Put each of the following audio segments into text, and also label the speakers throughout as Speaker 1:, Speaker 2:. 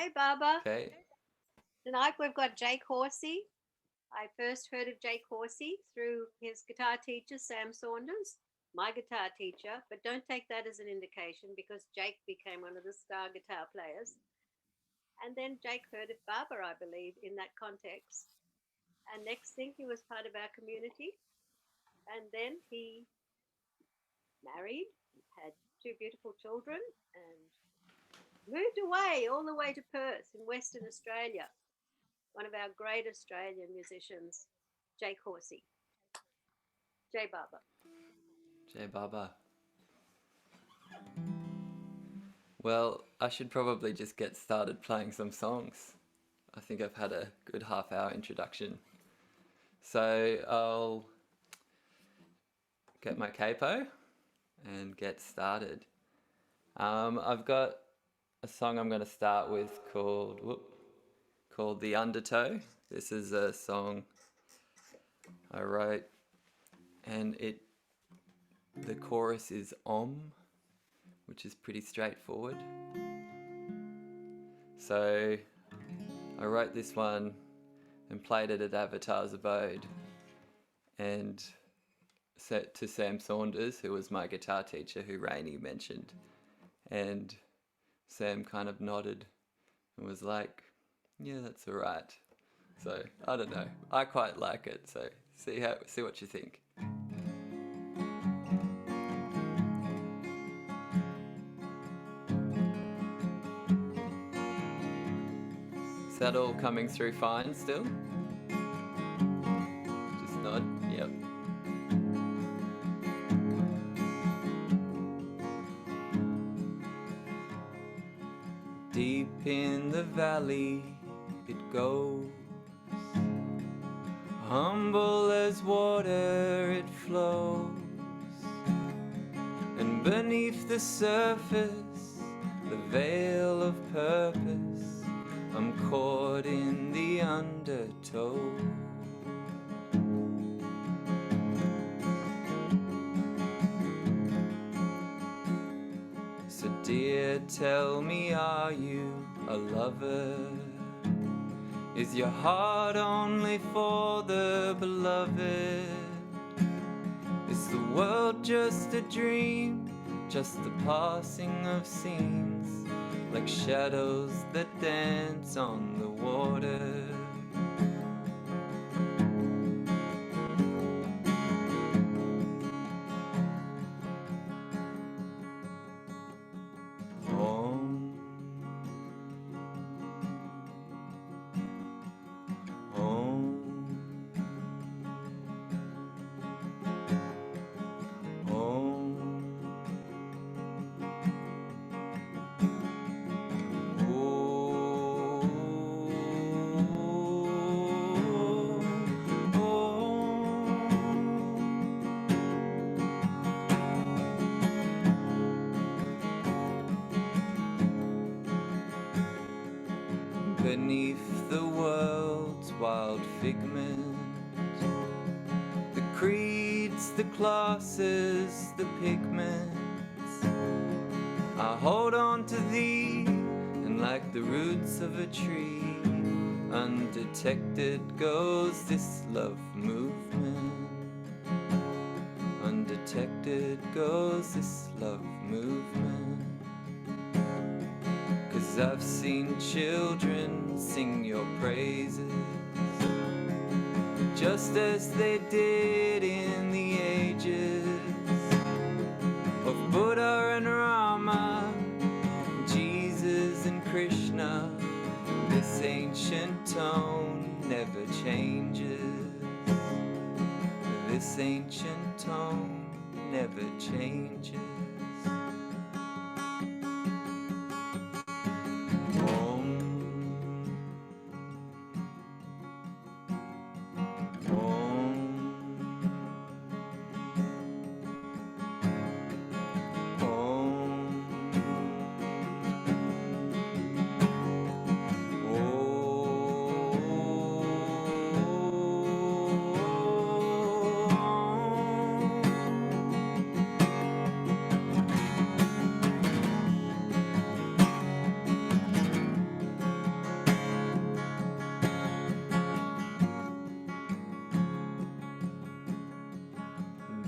Speaker 1: Hey, Baba.
Speaker 2: Okay.
Speaker 1: Tonight we've got Jake Horsey. I first heard of Jake Horsey through his guitar teacher, Sam Saunders, my guitar teacher, but don't take that as an indication because Jake became one of the star guitar players. And then Jake heard of Baba, I believe, in that context. And next thing, he was part of our community. And then he married, had two beautiful children, and moved away all the way to Perth in Western Australia. One of our great Australian musicians, Jake Horsey. J Baba.
Speaker 2: Jay Baba. Well, I should probably just get started playing some songs. I think I've had a good half-hour introduction. So I'll get my capo and get started. I've got a song I'm going to start with called The Undertow. This is a song I wrote, and the chorus is Om, which is pretty straightforward. So I wrote this one and played it at Avatar's Abode, and set to Sam Saunders, who was my guitar teacher, who Rainey mentioned. And Sam kind of nodded and was like, yeah, that's alright. So I don't know. I quite like it, so see what you think. Is that all coming through fine still? Just nod. Yep. Deep in the valley it goes, humble as water it flows, and beneath the surface, the veil of purpose, I'm caught in the undertow. So dear, tell me, are you a lover? Is your heart only for the beloved? Is the world just a dream, just the passing of scenes, like shadows that dance on the water? Om, Om, Om. Beneath the world's wild figment, the creeds, the classes, the pigments, I hold on to thee, and like the roots of a tree, undetected goes this love movement. Undetected goes this love movement. 'Cause I've seen children sing your praises, just as they did in the ages of Buddha and Rama, Jesus and Krishna. This ancient tone never changes. This ancient tone never changes.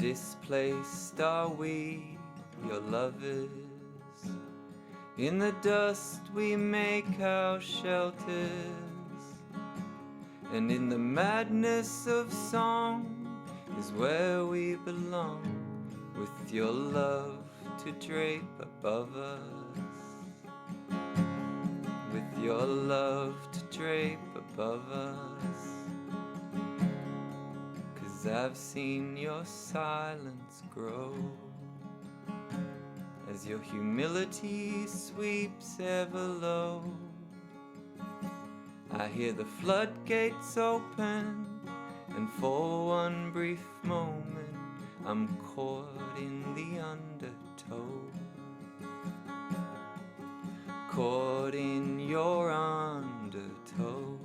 Speaker 2: displaced are we, your lovers. In the dust we make our shelters, and in the madness of song is where we belong, with your love to drape above us, with your love to drape above us. 'Cause I've seen your silence grow as your humility sweeps ever low. I hear the floodgates open, and for one brief moment I'm caught in the undertow, caught in your undertow.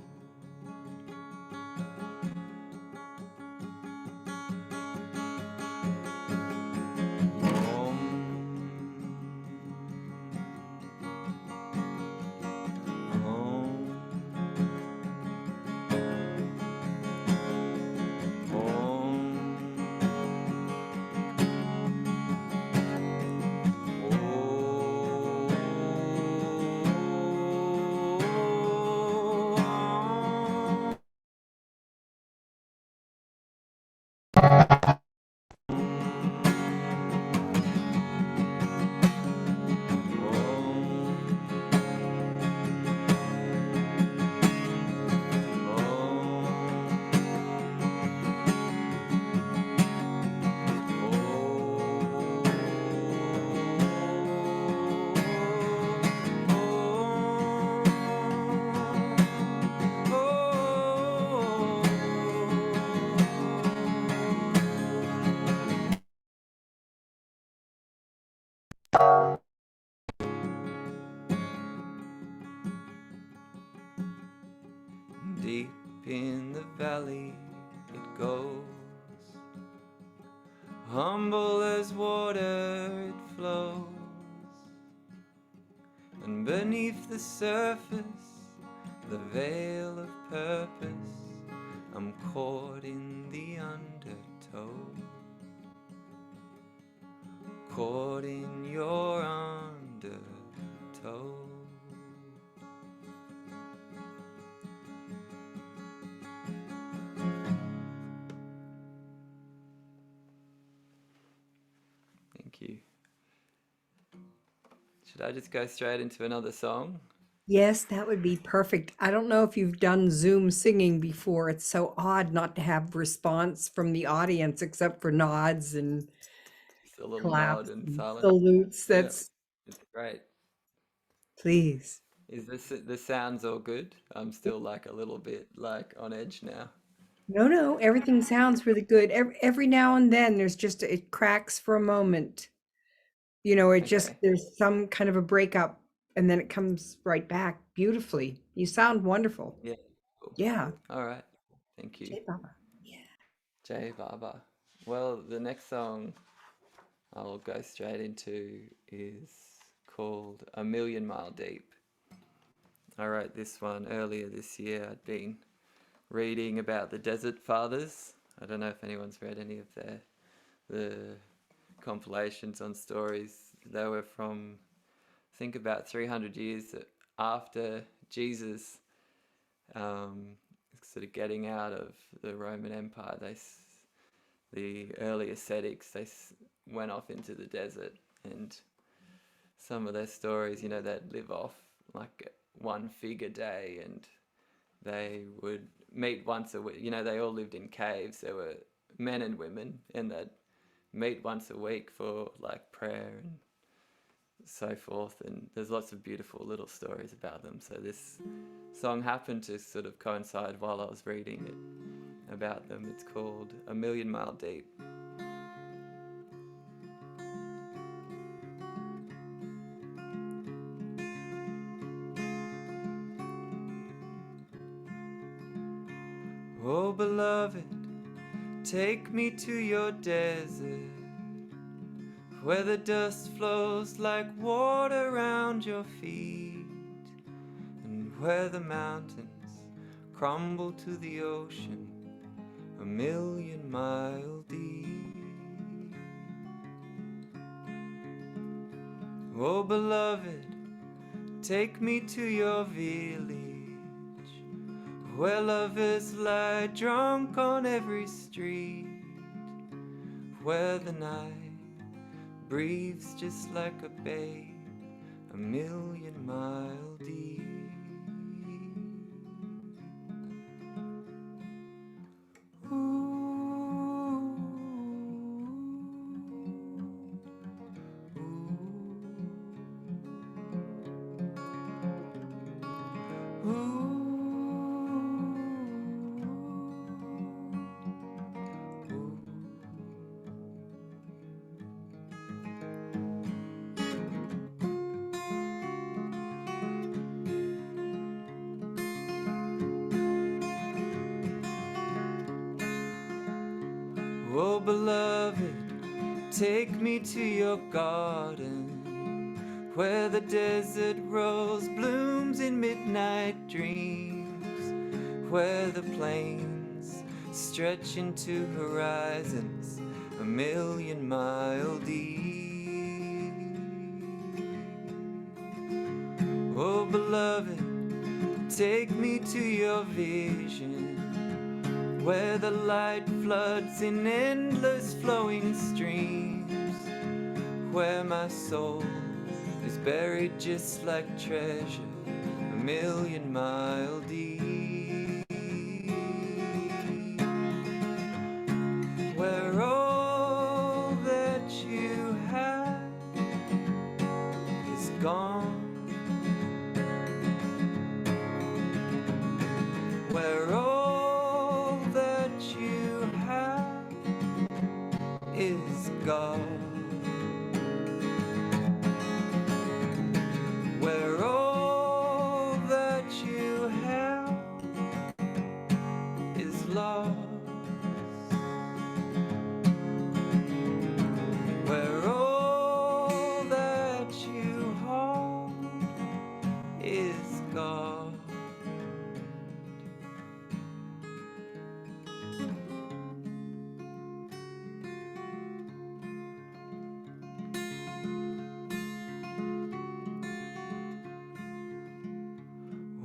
Speaker 2: Deep in the valley it goes, humble as water it flows, and beneath the surface, the veil of purpose, I'm caught in the undertow, caught in your undertow. Thank you. Should I just go straight into another song?
Speaker 3: Yes, that would be perfect. I don't know if you've done Zoom singing before. It's so odd not to have response from the audience except for nods and
Speaker 2: Just a little nod
Speaker 3: claps
Speaker 2: and
Speaker 3: and
Speaker 2: silence.
Speaker 3: salutes.
Speaker 2: Yeah,
Speaker 3: That's
Speaker 2: it's great.
Speaker 3: please.
Speaker 2: Is the sounds all good? I'm still like a little bit like on edge now.
Speaker 3: No, everything sounds really good. Every now and then there's just it cracks for a moment. You know, it just
Speaker 2: Okay.
Speaker 3: there's some kind of a breakup and then it comes right back beautifully. You sound wonderful.
Speaker 2: Yeah. Cool.
Speaker 3: Yeah.
Speaker 2: All right. Thank you,
Speaker 3: Jay Baba. Yeah.
Speaker 2: Jay Baba. Well, the next song I'll go straight into is called A Million Mile Deep. I wrote this one earlier this year. I'd been reading about the Desert Fathers. I don't know if anyone's read any of the compilations on stories. They were from, I think, about 300 years after Jesus, sort of getting out of the Roman Empire. The early ascetics, went off into the desert, and some of their stories, they'd live off like one fig a day, and they would meet once a week. They all lived in caves. There were men and women, and they'd meet once a week for like prayer and so forth. And there's lots of beautiful little stories about them. So this song happened to sort of coincide while I was reading it about them. It's called A Million Mile Deep. Oh, beloved, take me to your desert, where the dust flows like water around your feet, and where the mountains crumble to the ocean 1,000,000 miles deep. Oh, beloved, take me to your village, where lovers lie drunk on every street, where the night breathes just like a babe, 1,000,000 mile deep. Oh, beloved, take me to your garden, where the desert rose blooms in midnight dreams, where the plains stretch into horizons 1,000,000 mile deep. Oh, beloved, take me to your vision, where the light floods in endless flowing streams, where my soul is buried just like treasure 1,000,000 mile deep, where all that you have is gone, where all that you have is God, where all that you have is lost, where all that you hold is God.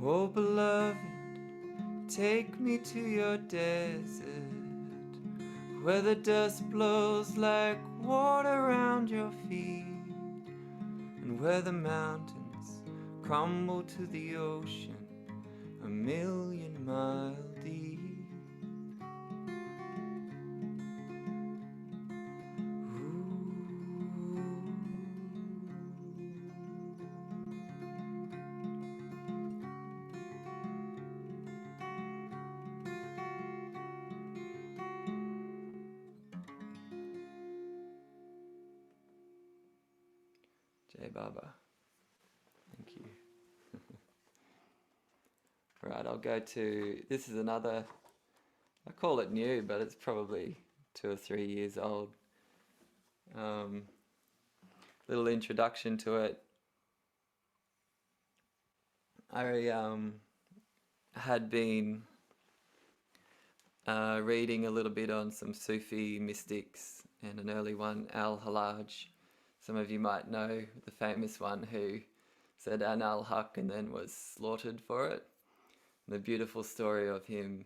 Speaker 2: Oh, beloved, take me to your desert, where the dust blows like water around your feet, and where the mountains crumble to the ocean 1,000,000 mile deep. Jay Baba, thank you. Right, I'll go to, this is another, I call it new, but it's probably 2 or 3 years old. Little introduction to it. I had been reading a little bit on some Sufi mystics, and an early one, Al-Hallaj. Some of you might know the famous one who said An al-Haq and then was slaughtered for it. The beautiful story of him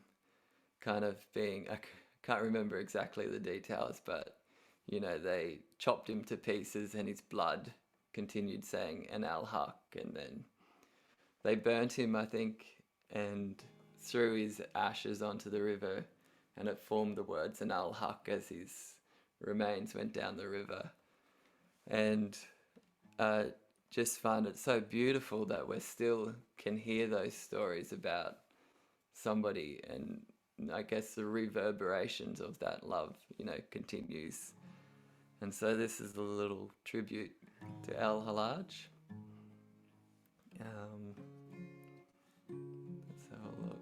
Speaker 2: kind of being, I can't remember exactly the details, but you know, they chopped him to pieces and his blood continued saying An al-Haq, and then they burnt him, I think, and threw his ashes onto the river, and it formed the words An al-Haq as his remains went down the river. And just find it so beautiful that we still can hear those stories about somebody, and I guess the reverberations of that love, you know, continues. And so this is a little tribute to Al-Hallaj. Let's have a look.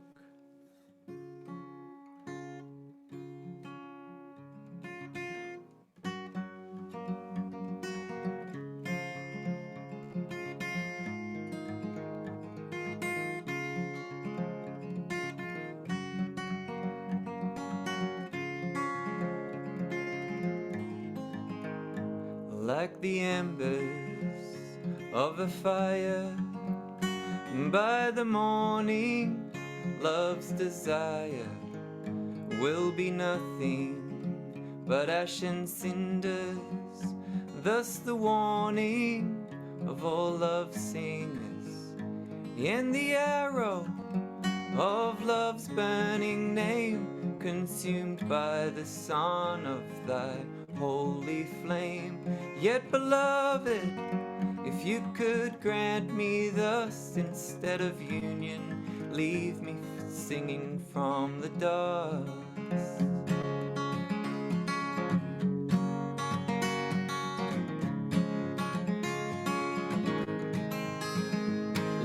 Speaker 2: Like the embers of a fire. By the morning, love's desire will be nothing but ash and cinders. Thus the warning of all love singers. And the arrow of love's burning name, consumed by the sun of thy holy flame. Yet, beloved, if you could grant me thus, instead of union, leave me singing from the dust.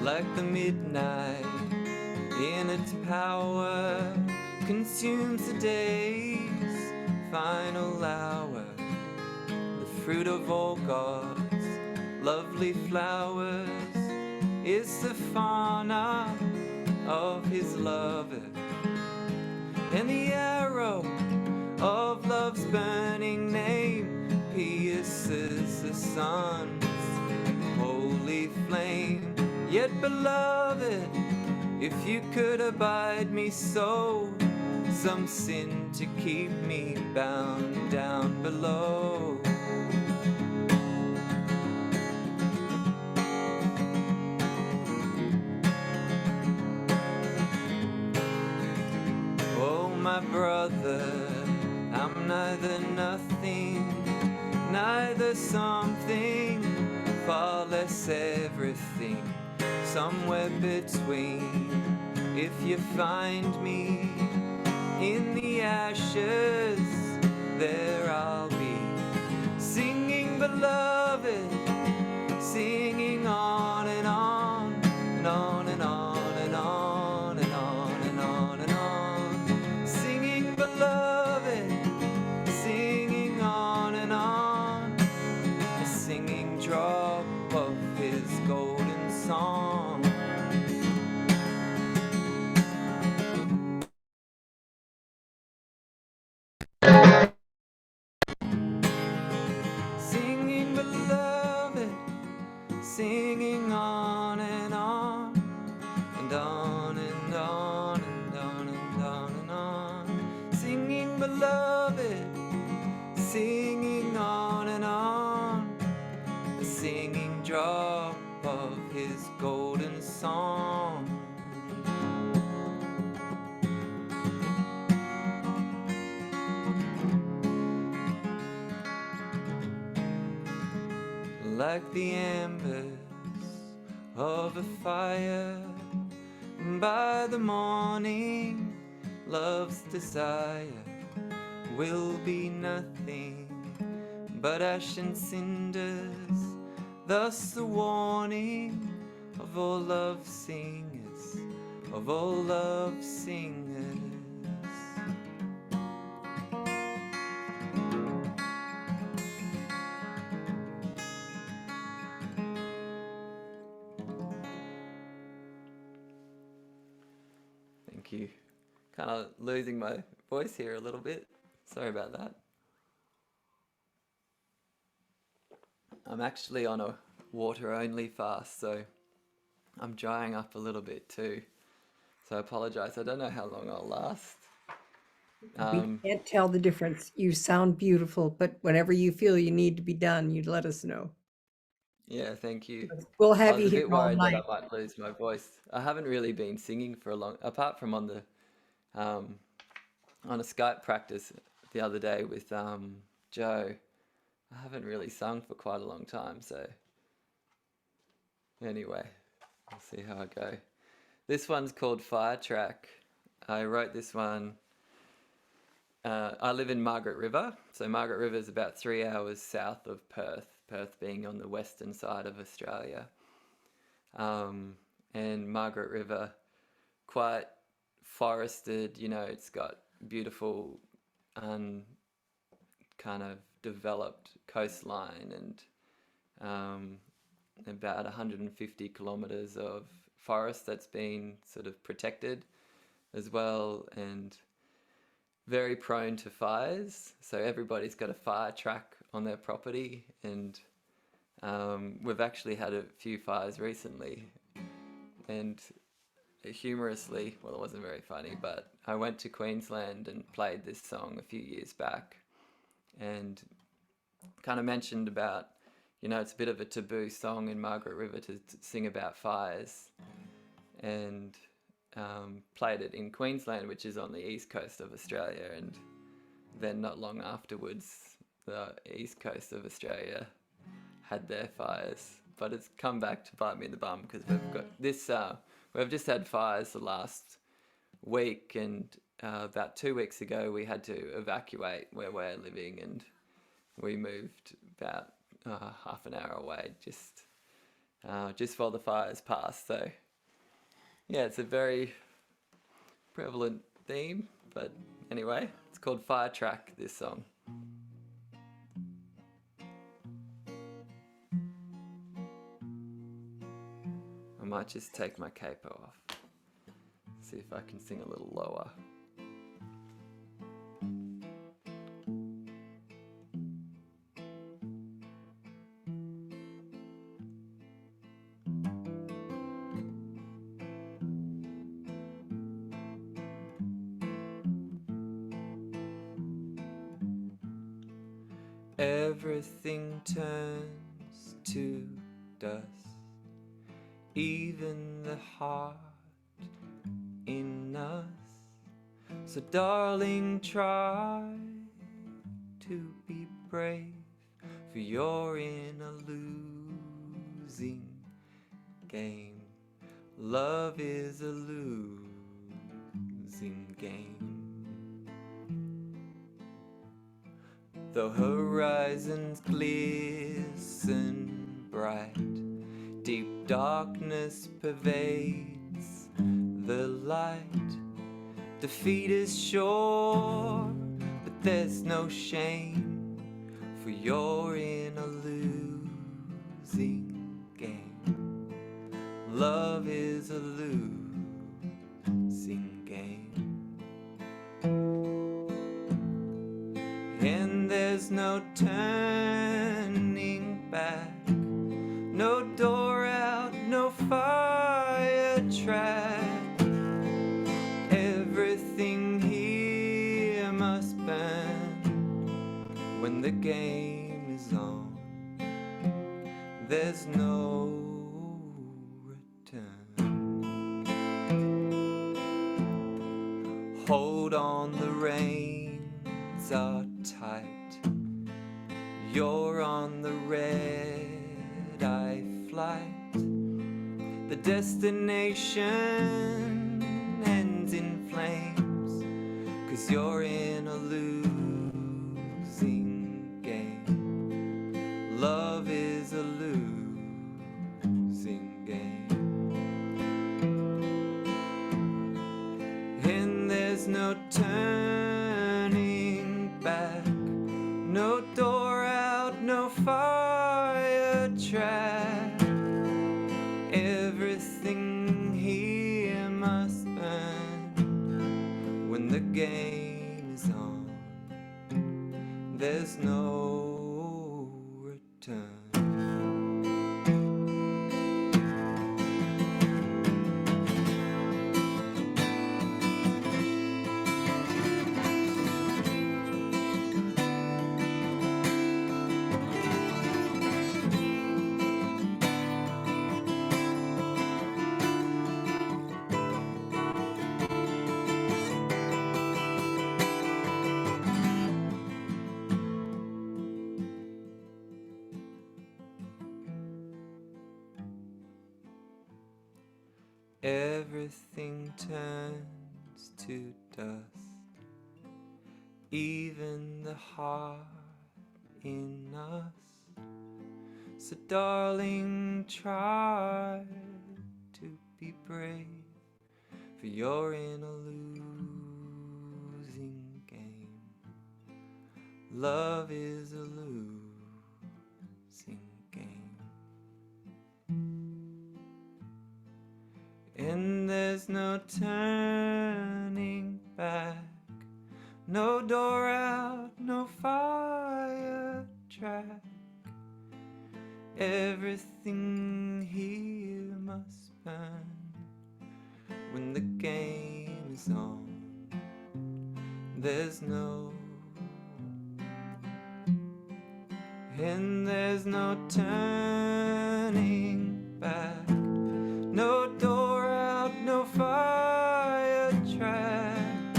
Speaker 2: Like the midnight in its power, consumes the day's final hour. The fruit of all God's lovely flowers is the fauna of his lover. And the arrow of love's burning name pierces the sun's holy flame. Yet, beloved, if you could abide me so, some sin to keep me bound down below. Oh, my brother, I'm neither nothing, neither something, far less everything, somewhere between. If you find me in the ashes, there I'll be, singing, beloved, singing on and on and on and on and on and on and on and on, singing, beloved, singing on and on, a singing drop of his golden song. Singing, beloved, singing on and on and on and on and on and on and on, singing, beloved, singing on and on, a singing drop of his golden song. Like the embers of a fire, by the morning, love's desire will be nothing but ash and cinders. Thus the warning of all love singers, of all love singers. Thank you. Kind of losing my voice here a little bit. Sorry about that. I'm actually on a water only fast, so I'm drying up a little bit too. So I apologize. I don't know how long I'll last.
Speaker 3: We can't tell the difference. You sound beautiful, but whenever you feel you need to be done, you'd let us know.
Speaker 2: Yeah, thank you.
Speaker 3: We'll
Speaker 2: I
Speaker 3: have
Speaker 2: was
Speaker 3: you
Speaker 2: a
Speaker 3: here
Speaker 2: bit
Speaker 3: all
Speaker 2: worried that
Speaker 3: night.
Speaker 2: I might lose my voice. I haven't really been singing for a long, apart from on the on a Skype practice the other day with Joe. I haven't really sung for quite a long time, so anyway, I'll see how I go. This one's called Fire Track. I wrote this one. I live in Margaret River, so Margaret River is about 3 hours south of Perth, Perth being on the western side of Australia. And Margaret River, quite forested, you know, it's got beautiful kind of developed coastline and about 150 kilometres of forest that's been sort of protected as well, and very prone to fires. So everybody's got a fire track on their property, and We've actually had a few fires recently, and humorously, well, it wasn't very funny, but I went to Queensland and played this song a few years back, and kind of mentioned about, it's a bit of a taboo song in Margaret River to sing about fires, and played it in Queensland, which is on the east coast of Australia, and then not long afterwards, the east coast of Australia had their fires, but it's come back to bite me in the bum because we've got this. We've just had fires the last week, and about 2 weeks ago we had to evacuate where we're living, and we moved about half an hour away just while the fires passed. So yeah, it's a very prevalent theme, but anyway, it's called Fire Track, this song. I might just take my capo off, see if I can sing a little lower. Everything turns to dust, even the heart in us. So darling, try to be brave, for you're in a losing game. Love is a losing game. The horizons glisten bright, deep darkness pervades the light. Defeat is sure, but there's no shame, for you're in a losing game. Love is a losing game. And there's no turning back, no door out, no fire track. Everything here must burn when the game is on. There's no return. Hold on, the reins are tight. You're on the red-eye flight. The destination ends in flames, 'cause you're in a losing game. Love is a losing game. And there's no turning back, no door out, no fire track. Everything here must burn when the game is on. There's no return. Everything turns to dust, even the heart in us. So darling, try to be brave, for you're in a losing game. Love is a losing game. And there's no turning back, no door out, no fire track. Everything here must burn when the game is on. There's no and there's no turning back, no door out, no fire track.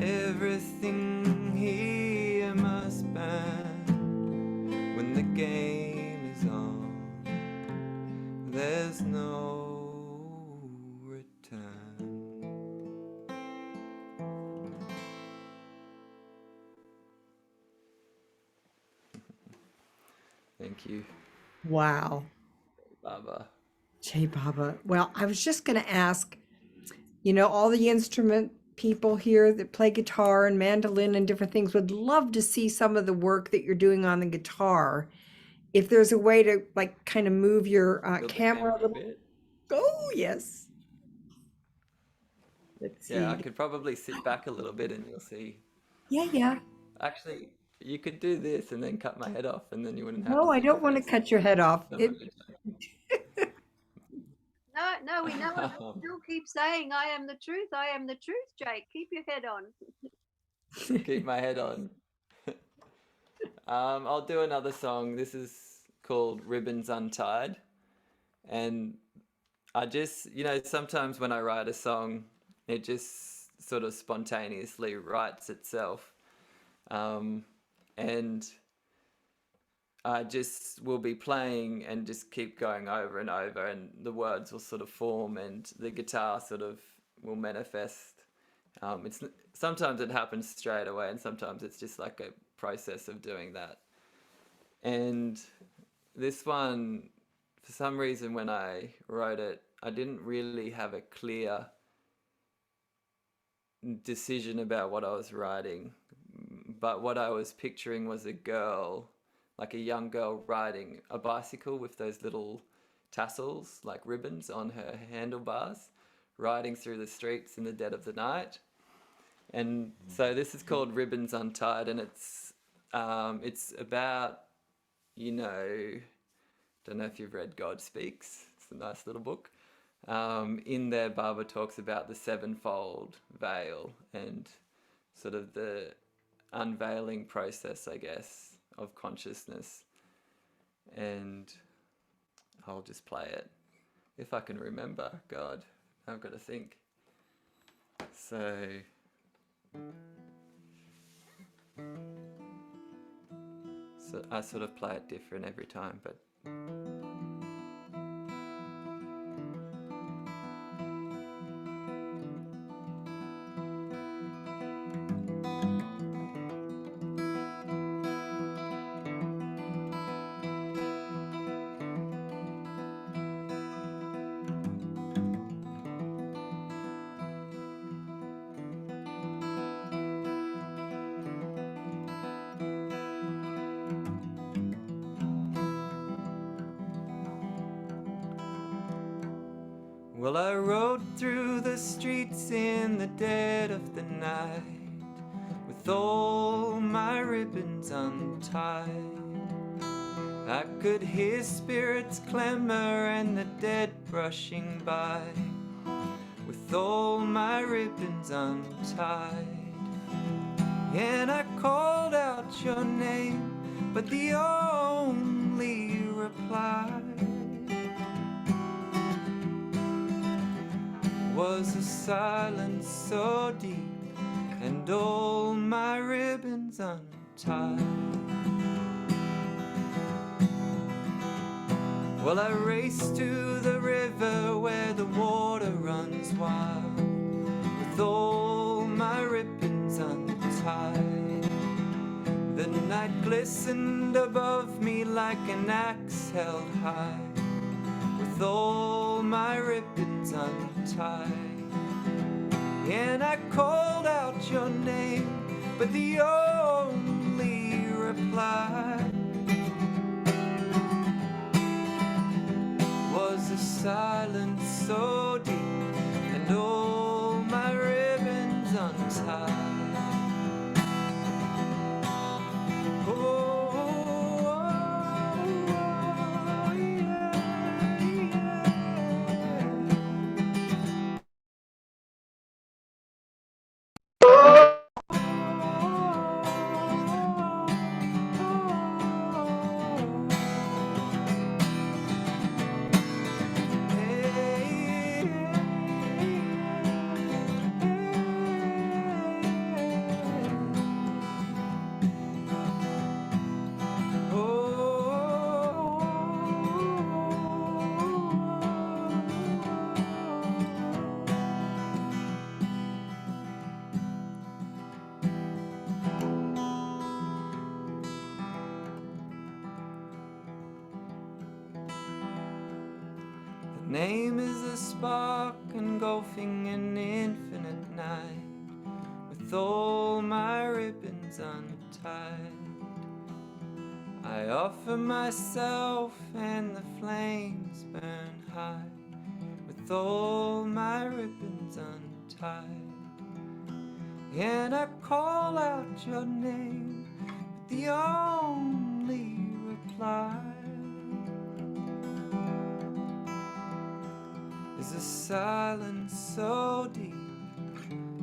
Speaker 2: Everything here must burn when the game is on. There's no return. Thank you,
Speaker 3: Wow.
Speaker 2: Baba.
Speaker 3: Jay Baba. Well, I was just going to ask, all the instrument people here that play guitar and mandolin and different things would love to see some of the work that you're doing on the guitar. If there's a way to like kind of move your
Speaker 2: Build the
Speaker 3: camera a little.
Speaker 2: bit.
Speaker 3: Oh, yes. Let's see.
Speaker 2: Yeah, I could probably sit back a little bit and you'll see.
Speaker 3: Yeah.
Speaker 2: Actually, you could do this and then cut my head off and then you wouldn't have to
Speaker 3: No, I
Speaker 2: see
Speaker 3: don't
Speaker 2: my
Speaker 3: want to
Speaker 2: face.
Speaker 3: cut your head off.
Speaker 2: No,
Speaker 1: No, we know it. Still keep saying, I am the truth, I am the truth, Jake. Keep your head on.
Speaker 2: keep my head on. I'll do another song. This is called Ribbons Untied. And I just, sometimes when I write a song, it just sort of spontaneously writes itself. And I just will be playing and just keep going over and over, and the words will sort of form and the guitar sort of will manifest. Sometimes it happens straight away and sometimes it's just like a process of doing that. And this one, for some reason when I wrote it, I didn't really have a clear decision about what I was writing, but what I was picturing was a girl, like a young girl riding a bicycle with those little tassels, like ribbons on her handlebars, riding through the streets in the dead of the night. And so this is called Ribbons Untied, and it's about, don't know if you've read God Speaks. It's a nice little book. In there, Baba talks about the sevenfold veil and sort of the unveiling process, I guess, of consciousness. And I'll just play it if I can remember. God, I've got to think. So I sort of play it different every time, but well, I rode through the streets in the dead of the night with all my ribbons untied. I could hear spirits clamor and the dead brushing by with all my ribbons untied. And I called out your name, but the only reply was a silence so deep and all my ribbons untied. Well, I raced to the river where the water runs wild with all my ribbons untied. The night glistened above me like an axe held high with all my ribbons untied. And I called out your name, but the only reply was a silence so deep and all my ribbons untied. Oh, oh, oh, Name is a spark engulfing an infinite night, with all my ribbons untied. I offer myself and the flames burn high, with all my ribbons untied. And I call out your name, but the only reply is a silence so deep,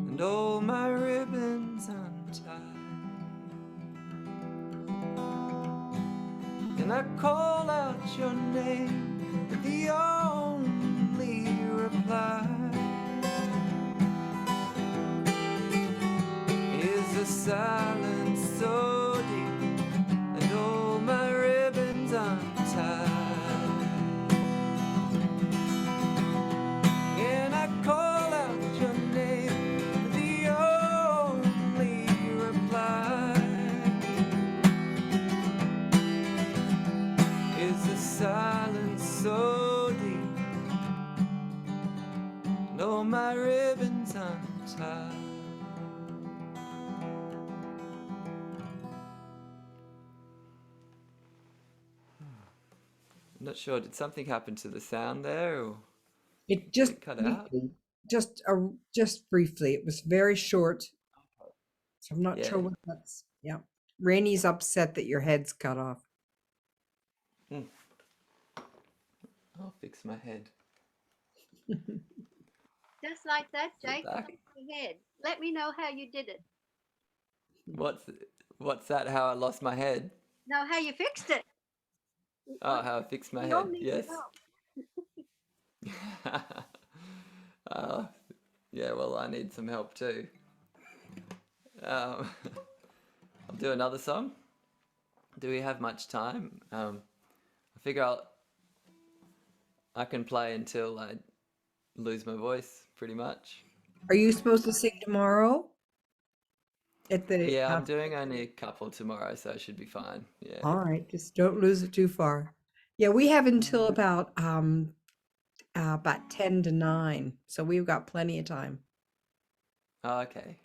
Speaker 2: and all my ribbons untied. And I call out your name, but the only reply is a silence so deep, and all my ribbons untied. And I call out your name, but the only reply is a silence so deep, and all my ribbons untied. I'm not sure, did something happen to the sound there, or
Speaker 3: It
Speaker 2: did
Speaker 3: just
Speaker 2: it cut out?
Speaker 3: briefly, just briefly. It was very short, so I'm not
Speaker 2: Yeah.
Speaker 3: sure what that's. Yeah, Rainy's upset that your head's cut off.
Speaker 2: I'll fix my head.
Speaker 1: Just like that,
Speaker 2: Is it
Speaker 1: Jake.
Speaker 2: back?
Speaker 1: Fix your head. Let me know how you did it.
Speaker 2: What's that? How I lost my head?
Speaker 1: Know how you fixed it.
Speaker 2: Oh, how I fixed my
Speaker 1: We all
Speaker 2: head.
Speaker 1: need
Speaker 2: Yes.
Speaker 1: your help.
Speaker 2: Yeah. Well, I need some help too. I'll do another song. Do we have much time? I figure I can play until I lose my voice, pretty much.
Speaker 3: Are you supposed to sing tomorrow? At the
Speaker 2: Yeah, I'm doing only a couple tomorrow, so I should be fine. Yeah.
Speaker 3: all right, just don't lose it too far. Yeah, we have until about 10 to 9, so we've got plenty of time.
Speaker 2: Oh, okay.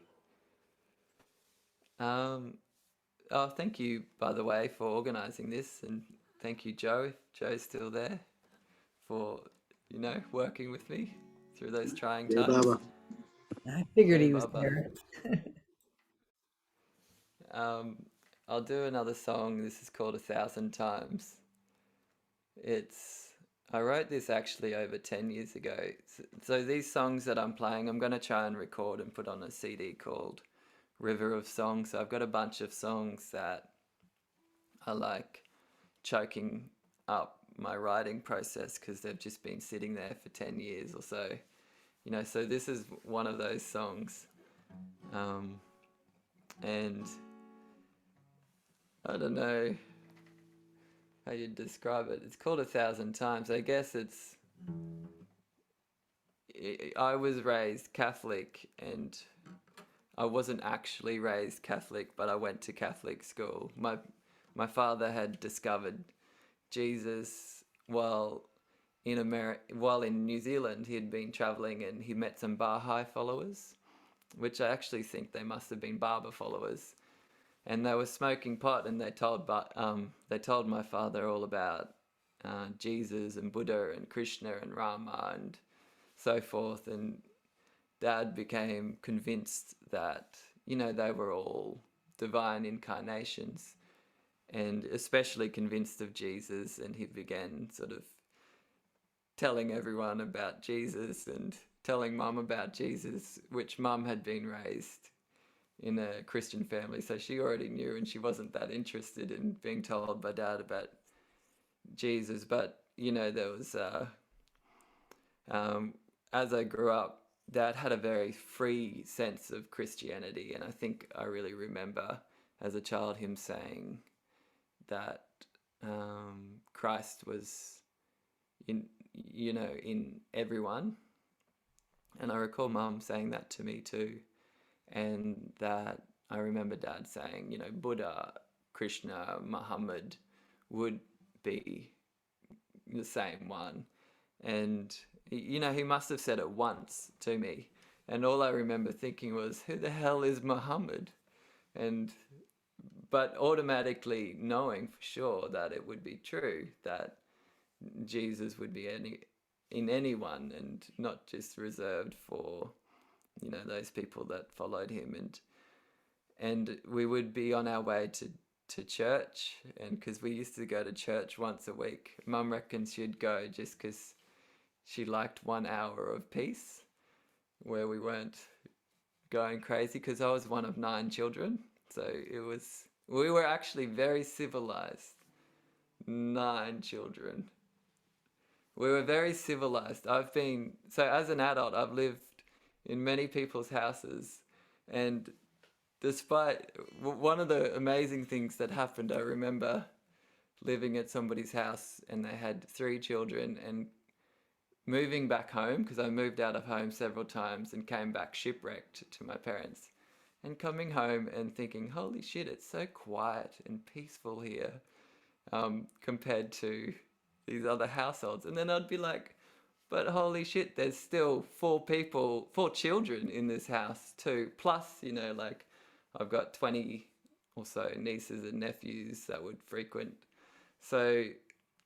Speaker 2: Oh, thank you, by the way, for organising this, and thank you, Joe, if Joe's still there, for, working with me through those trying
Speaker 4: Yeah,
Speaker 2: times.
Speaker 4: Baba.
Speaker 3: I figured
Speaker 2: Hey,
Speaker 3: he was
Speaker 2: Baba.
Speaker 3: there.
Speaker 2: I'll do another song. This is called 1,000 Times. I wrote this actually over 10 years ago. So these songs that I'm playing, I'm going to try and record and put on a CD called River of Songs. So I've got a bunch of songs that are like choking up my writing process because they've just been sitting there for 10 years or so. So this is one of those songs. And I don't know how you'd describe it. It's called 1,000 Times. I guess I was raised Catholic, and I wasn't actually raised Catholic, but I went to Catholic school. My father had discovered Jesus while in New Zealand. He had been traveling and he met some Baha'i followers, which I actually think they must have been Baba followers. And they were smoking pot, and they told my father all about Jesus and Buddha and Krishna and Rama and so forth. And Dad became convinced that they were all divine incarnations, and especially convinced of Jesus. And he began sort of telling everyone about Jesus and telling Mum about Jesus, which Mum had been raised in a Christian family, so she already knew, and she wasn't that interested in being told by Dad about Jesus. But there was as I grew up, Dad had a very free sense of Christianity, and I think I really remember as a child him saying that Christ was in everyone, and I recall Mum saying that to me too. And that I remember Dad saying, Buddha, Krishna, Muhammad would be the same one. And, he must have said it once to me. And all I remember thinking was, who the hell is Muhammad? But automatically knowing for sure that it would be true, that Jesus would be in anyone and not just reserved for, those people that followed him. And we would be on our way to church, and because we used to go to church once a week. Mum reckons she'd go just because she liked 1 hour of peace where we weren't going crazy, because I was one of 9 children. So we were actually very civilized. 9 children. We were very civilized. So as an adult, I've lived in many people's houses, and despite one of the amazing things that happened, I remember living at somebody's house and they had 3 children, and moving back home, because I moved out of home several times and came back shipwrecked to my parents, and coming home and thinking, holy shit, it's so quiet and peaceful here compared to these other households. And then I'd be like, but holy shit, there's still 4 children in this house too. Plus, like I've got 20 or so nieces and nephews that would frequent. So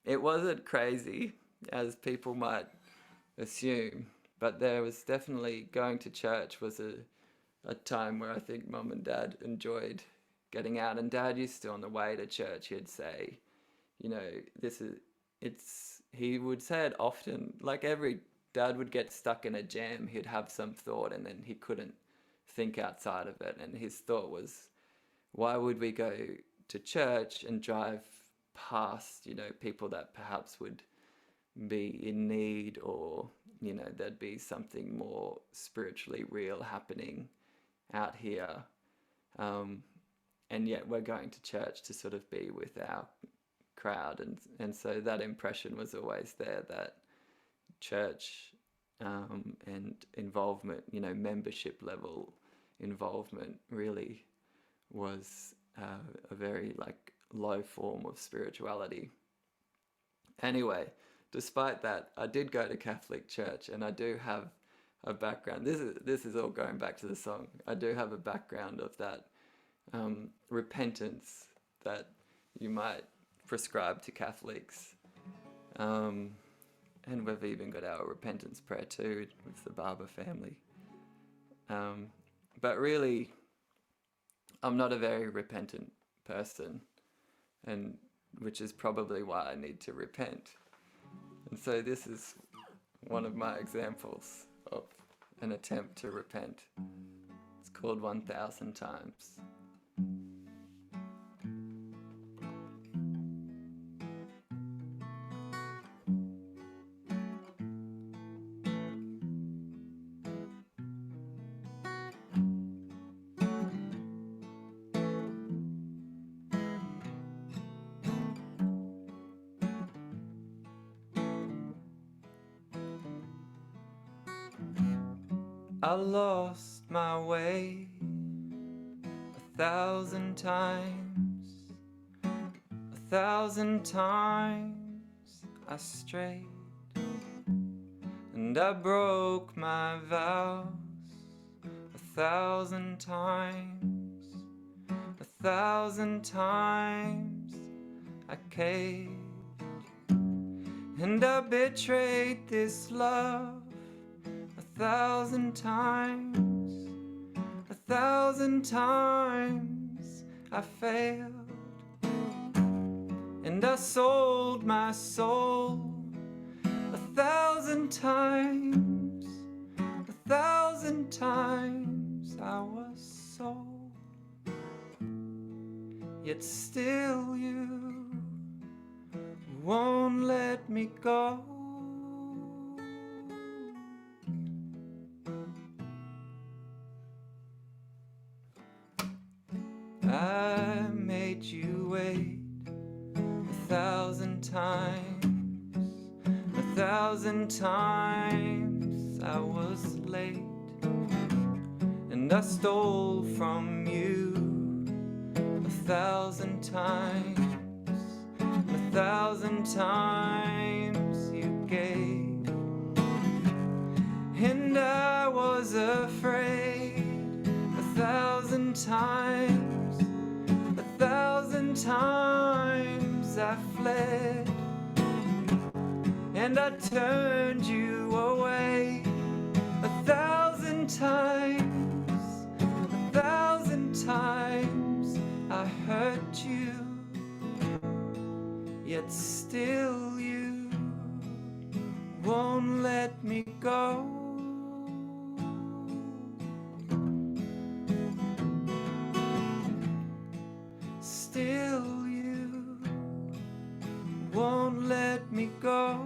Speaker 2: it wasn't crazy as people might assume, but there was definitely, going to church was a time where I think Mum and Dad enjoyed getting out. And Dad used to, on the way to church, he'd say, he would say it often, like every dad would get stuck in a jam, he'd have some thought and then he couldn't think outside of it. And his thought was, why would we go to church and drive past, people that perhaps would be in need, or, there'd be something more spiritually real happening out here. And yet we're going to church to sort of be with our crowd. And so that impression was always there, that church and involvement, membership level involvement really was a very low form of spirituality. Anyway, despite that, I did go to Catholic church, and I do have a background. This is all going back to the song. I do have a background of that repentance that you might prescribe to Catholics. And we've even got our repentance prayer too with the Barber family. But really, I'm not a very repentant person, and which is probably why I need to repent. And so this is one of my examples of an attempt to repent. It's called 1,000 Times. I lost my way 1,000 times, 1,000 times I strayed, and I broke my vows 1,000 times, 1,000 times I caved, and I betrayed this love 1,000 times, 1,000 times I failed, and I sold my soul 1,000 times, 1,000 times I was sold, yet still you won't let me go. I made you wait 1,000 times, 1,000 times I was late, and I stole from you 1,000 times, 1,000 times you gave, and I was afraid 1,000 times, 1,000 times I fled, and I turned you away 1,000 times, 1,000 times I hurt you, yet still you won't let me go. Still you won't let me go.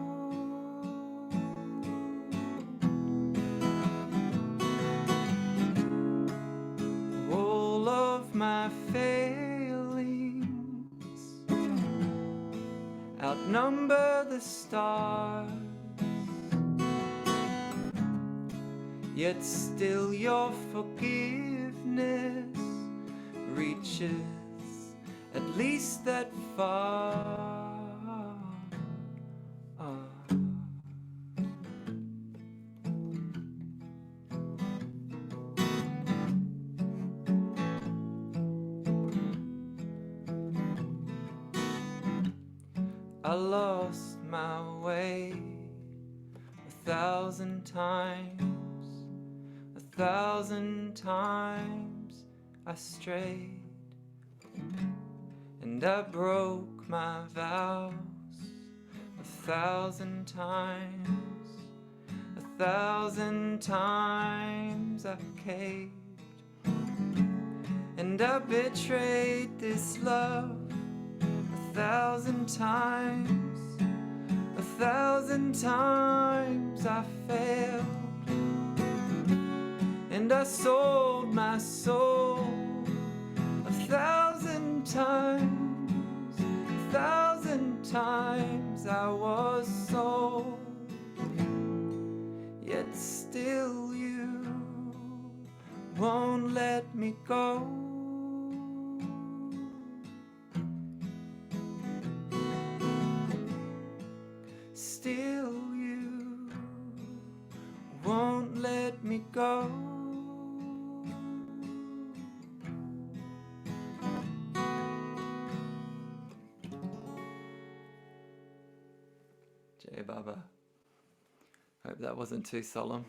Speaker 2: All of my failings outnumber the stars, yet still your forgiveness reaches at least that far. I lost my way 1,000 times, 1,000 times I strayed, and I broke my vows 1,000 times, 1,000 times I caved, and I betrayed this love 1,000 times, 1,000 times I failed, and I sold my soul 1,000 times, 1,000 times I was sold, yet still you won't let me go. Still you won't let me go. Jai Baba. Hope that wasn't too solemn.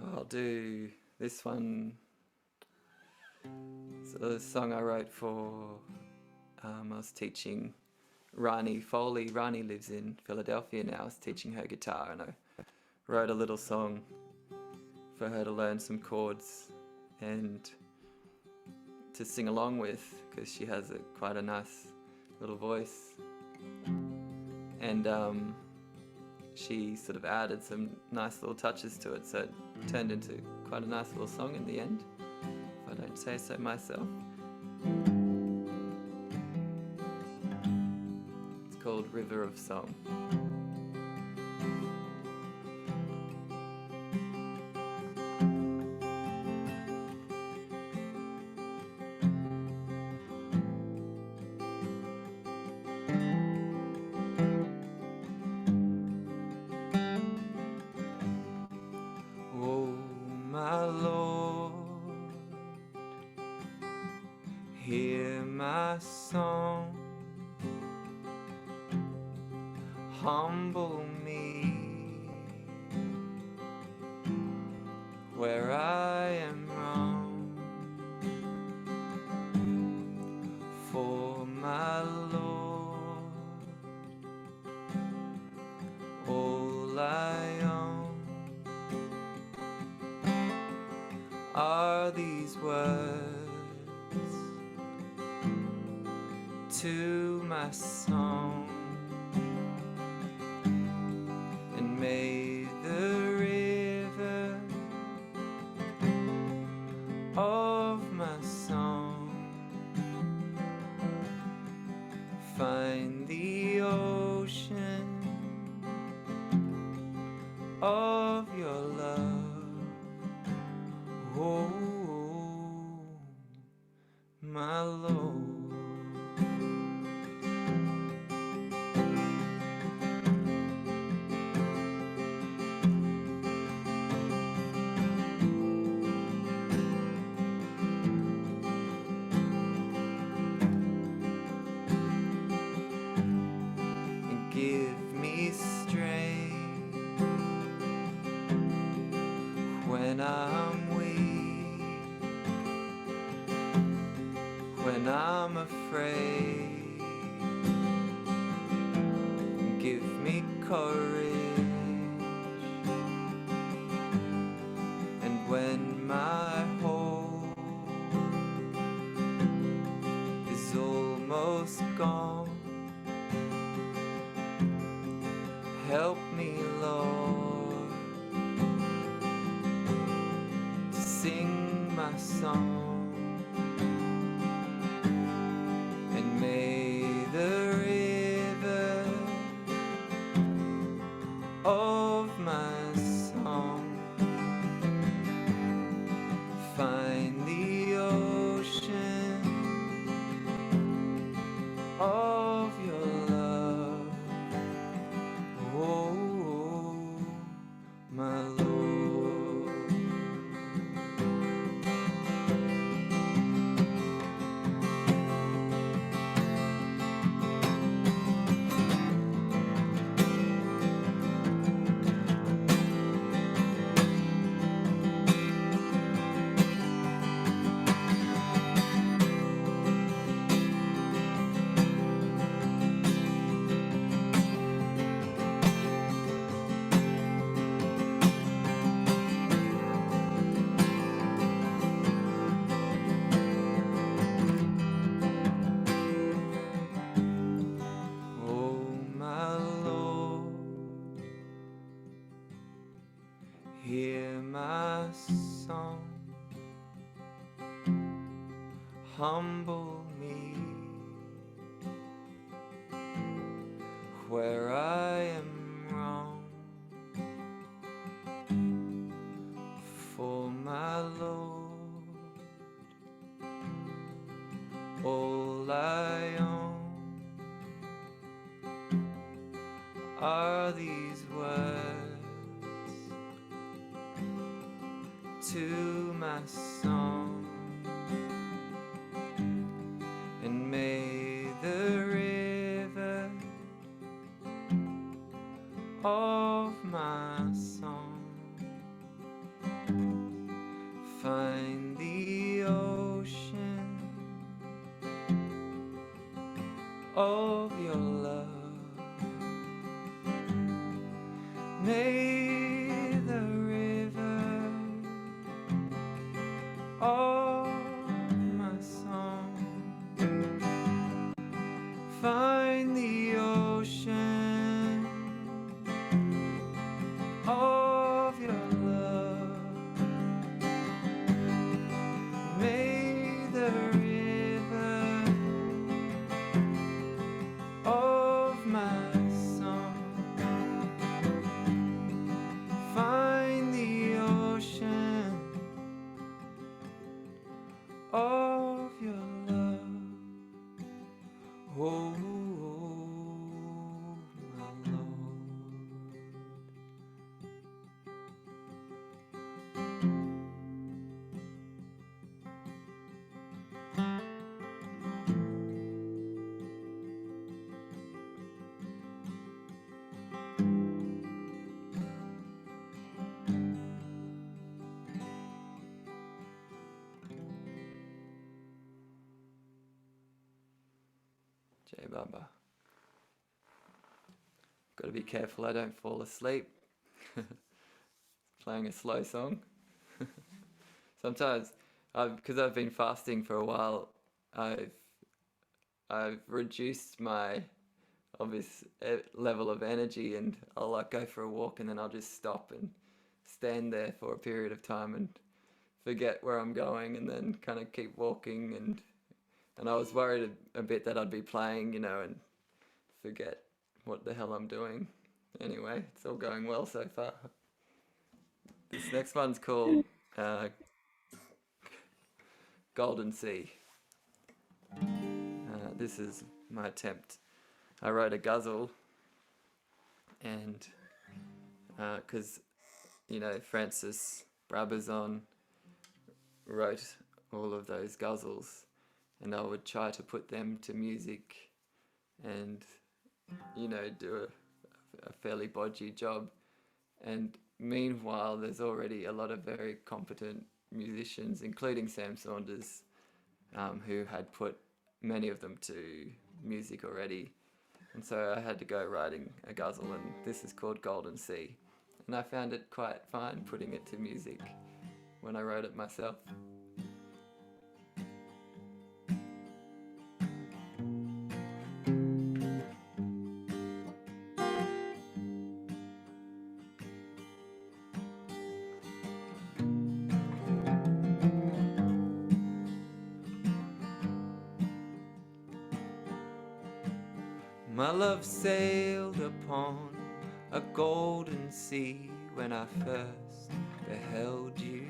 Speaker 2: I'll do this one. So the song I wrote for, I was teaching Rani Foley. Rani lives in Philadelphia now. I was teaching her guitar, and I wrote a little song for her to learn some chords and to sing along with, because she has quite a nice little voice. And she sort of added some nice little touches to it, so it turned into quite a nice little song in the end, if I don't say so myself. It's called River of Song. Oh, my Lord, hear my song, humble me where I am wrong. For my Lord, all I own are these words to my song, and may the river of my song find the ocean of your love. Oh, my Lord. courage, and when my hope is almost gone, help me, Lord, to sing my song. And may the river of my song find the ocean of your love, oh, my Lord. Oh, my Lord, hear my song, humble me where I am wrong. For my Lord, all I own are these words to my song. And may the river of my song find the ocean of your love. May the river of my song find the ocean of your love. May the river of my song find the ocean of your love, oh, my Lord. J Baba. Got to be careful I don't fall asleep. Playing a slow song. Sometimes, because I've been fasting for a while, I've reduced my obvious level of energy, and I'll like go for a walk and then I'll just stop and stand there for a period of time and forget where I'm going, and then kind of keep walking, and I was worried a bit that I'd be playing, you know, and forget what the hell I'm doing. Anyway, it's all going well so far. This next one's called Golden Sea. This is my attempt. I wrote a guzzle, and because you know Francis Brabazon wrote all of those guzzles, and I would try to put them to music, and you know do a fairly bodgy job. And meanwhile, there's already a lot of very competent musicians, including Sam Saunders, who had put many of them to music already. And so I had to go writing a guzzle, and this is called Golden Sea. And I found it quite fine putting it to music when I wrote it myself. My love sailed upon a golden sea when I first beheld you.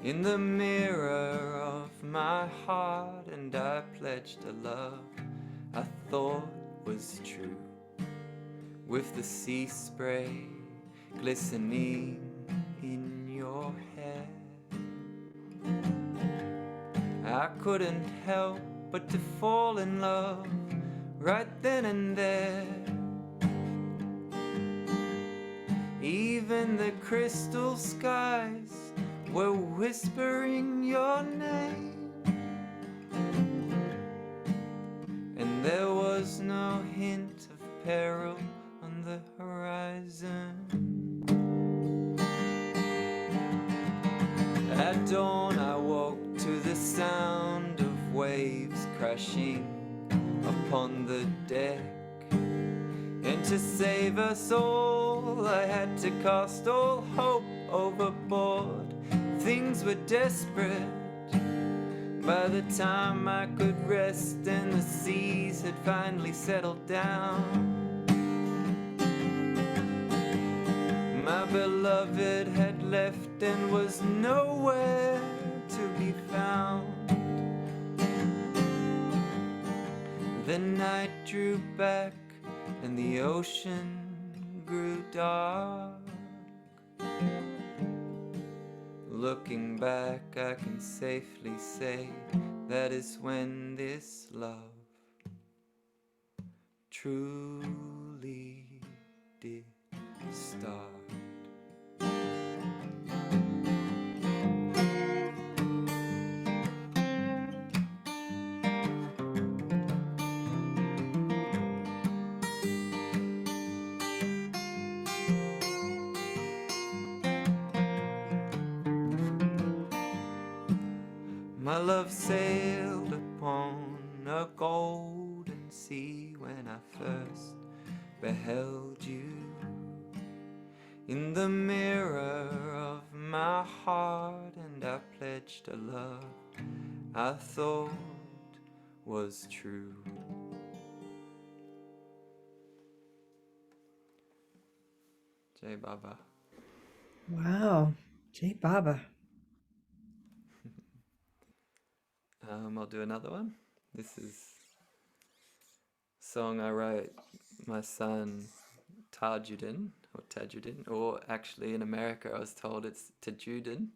Speaker 2: In the mirror of my heart, and I pledged a love I thought was true. With the sea spray glistening in your hair, I couldn't help but to fall in love right then and there. Even the crystal skies were whispering your name, and there was no hint of peril on the horizon. At dawn I woke to the sound of waves crashing upon the deck, and to save us all I had to cast all hope overboard. Things were desperate by the time I could rest, and the seas had finally settled down. My beloved had left and was nowhere to be found. The night drew back and the ocean grew dark. Looking back, I can safely say that is when this love truly did start. My love sailed upon a golden sea when I first beheld you. In the mirror of my heart, and I pledged a love I thought was true. Jai Baba.
Speaker 3: Wow. Jai Baba.
Speaker 2: I'll do another one. This is a song I wrote my son Tajuddin, or actually in America I was told it's Tajuddin.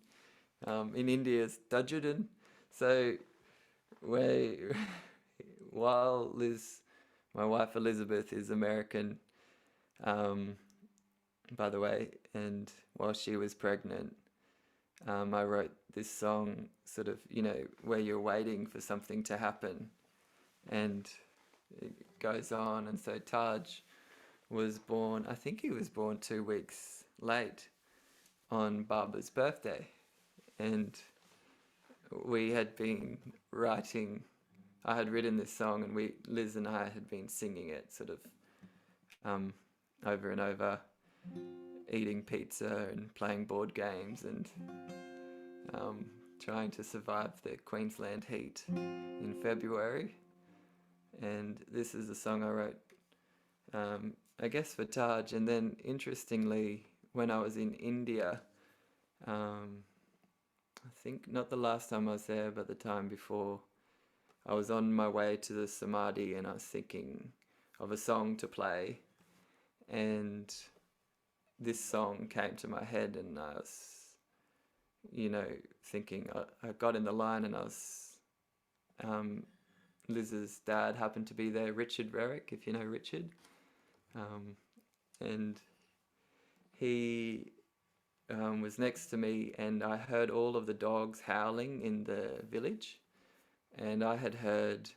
Speaker 2: In India it's Tajuddin. So while my wife Elizabeth is American, by the way, and while she was pregnant, I wrote this song sort of, where you're waiting for something to happen, and it goes on. And so Taj was born, I think he was born 2 weeks late on Baba's birthday, and we had been writing, I had written this song, and Liz and I had been singing it sort of over and over, eating pizza and playing board games and trying to survive the Queensland heat in February. And this is a song I wrote, I guess for Taj. And then interestingly, when I was in India, I think not the last time I was there, but the time before, I was on my way to the Samadhi, and I was thinking of a song to play, and this song came to my head, and I was, thinking, I got in the line, and I was, Liz's dad happened to be there, Richard Rerick, if you know Richard, and he was next to me, and I heard all of the dogs howling in the village, and I had heard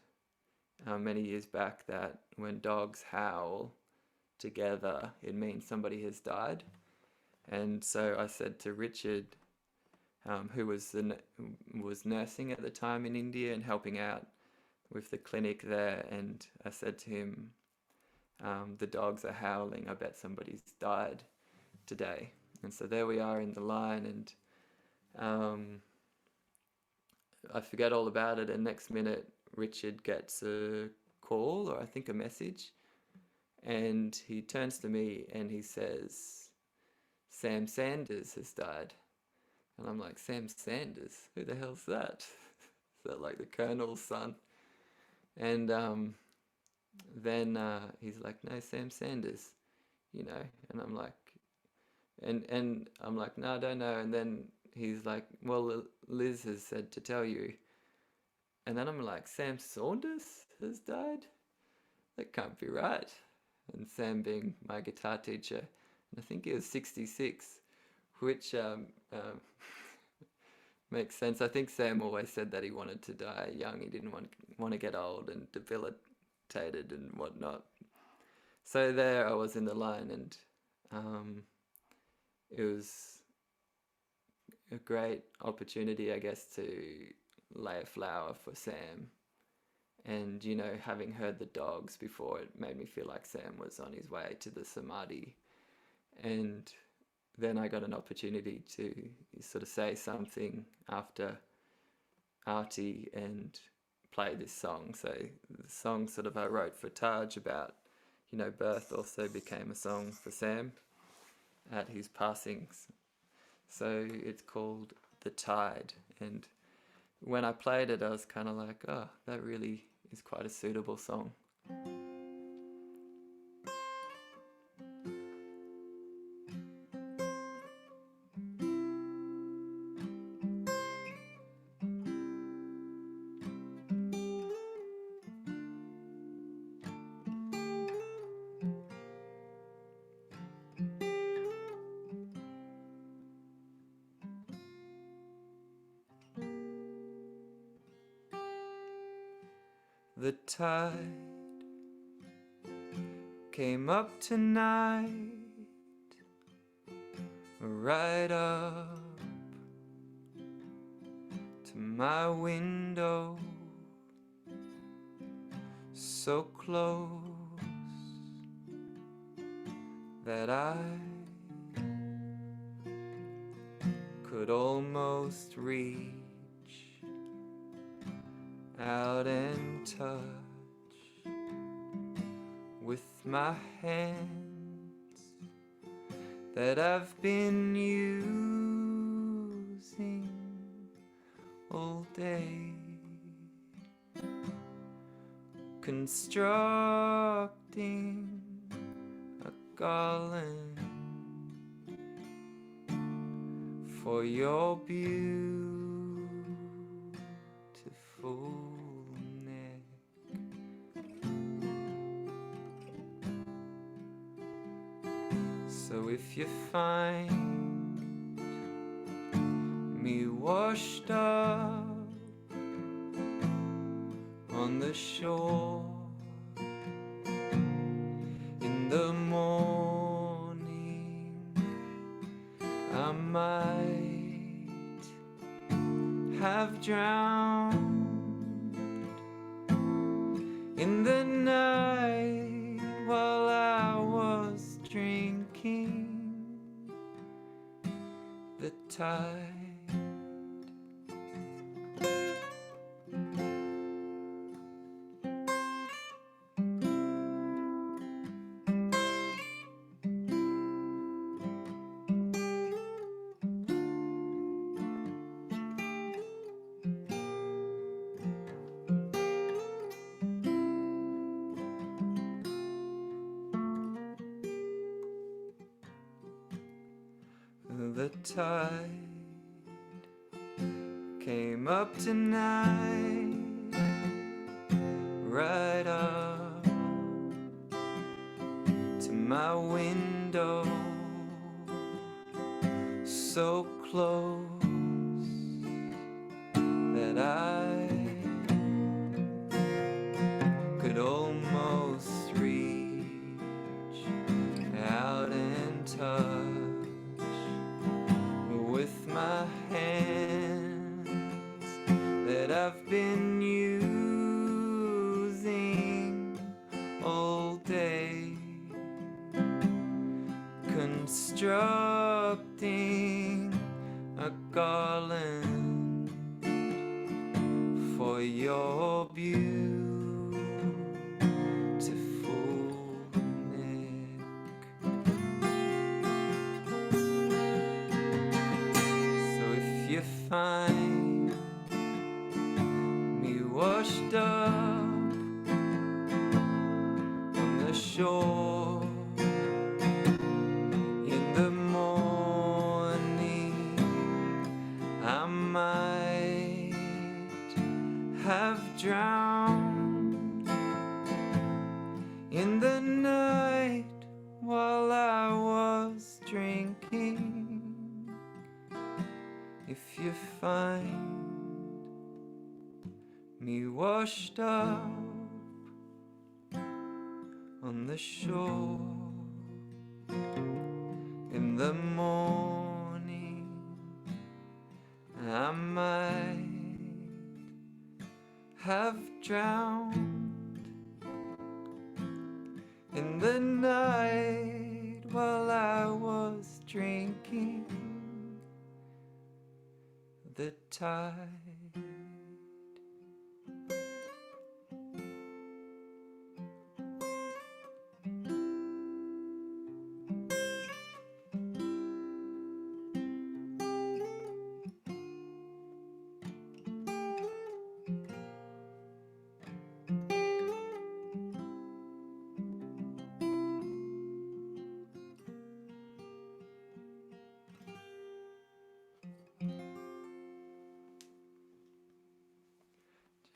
Speaker 2: many years back that when dogs howl together, it means somebody has died. And so I said to Richard, who was nursing at the time in India and helping out with the clinic there, and I said to him, the dogs are howling, I bet somebody's died today. And so there we are in the line, and I forget all about it, and next minute Richard gets a call, or I think a message, and he turns to me and he says, Sam Sanders has died. And I'm like, Sam Sanders? Who the hell's that? Is that like the Colonel's son? And then he's like, no, Sam Sanders, and I'm like, and I'm like, no, I don't know. And then he's like, well, Liz has said to tell you. And then I'm like, Sam Saunders has died? That can't be right. And Sam being my guitar teacher, and I think he was 66, which makes sense. I think Sam always said that he wanted to die young. He didn't want to get old and debilitated and whatnot. So there I was in the line, and it was a great opportunity, I guess, to lay a flower for Sam. And, having heard the dogs before, it made me feel like Sam was on his way to the Samadhi. And then I got an opportunity to sort of say something after Artie and play this song. So the song sort of I wrote for Taj about, birth also became a song for Sam at his passings. So it's called The Tide. And when I played it, I was kind of like, oh, that really is quite a suitable song. The tide came up tonight, right up to my window, so close that I could almost reach out and touch with my hands that I've been using all day, constructing a garland for your beautiful neck. So if you find me washed up on the shore in the morning, I might have drowned in the night while I was drinking the tide. The tide came up tonight, right up to my window, so close that I all day, constructing a garland for your beautiful neck. So if you find me washed up on the shore in the morning, I might have drowned in the night while I was drinking. If you find me washed up on the shore in the morning, I might have drowned in the night while I was drinking the tide.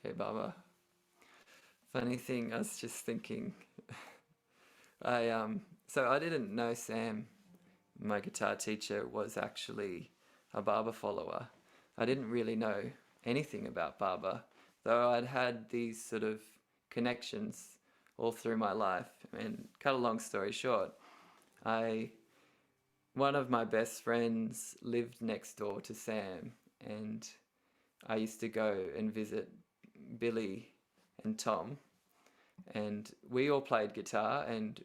Speaker 2: Hey Baba. Funny thing, I was just thinking, so I didn't know Sam, my guitar teacher, was actually a Baba follower. I didn't really know anything about Baba, though I'd had these sort of connections all through my life. And cut a long story short, one of my best friends lived next door to Sam, and I used to go and visit Billy and Tom, and we all played guitar, and